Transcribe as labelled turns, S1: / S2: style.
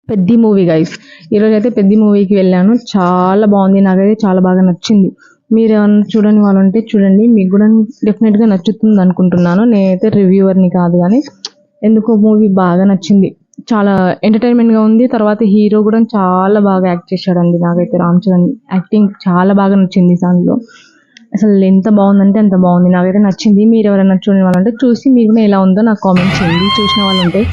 S1: Peddi movie guys. ఈరోజు అయితే పెద్ది మూవీకి వెళ్ళాను. చాలా బాగుంది, నాకైతే చాలా బాగా నచ్చింది. మీరు ఏమన్నా చూడని వాళ్ళు ఉంటే చూడండి, మీకు కూడా డెఫినెట్గా నచ్చుతుంది అనుకుంటున్నాను. నేనైతే రివ్యూవర్ని కాదు, కానీ ఎందుకో మూవీ బాగా నచ్చింది. చాలా ఎంటర్టైన్మెంట్గా ఉంది. తర్వాత హీరో కూడా చాలా బాగా యాక్ట్ చేశాడండి. నాకైతే రామ్ చరణ్ యాక్టింగ్ చాలా బాగా నచ్చింది దానిలో. అసలు ఎంత బాగుందంటే అంత బాగుంది, నాకైతే నచ్చింది. మీరు ఎవరైనా చూడని వాళ్ళు ఉంటే చూసి మీకు ఎలా ఉందో నాకు కామెంట్ చేయండి. చూసిన వాళ్ళు ఉంటే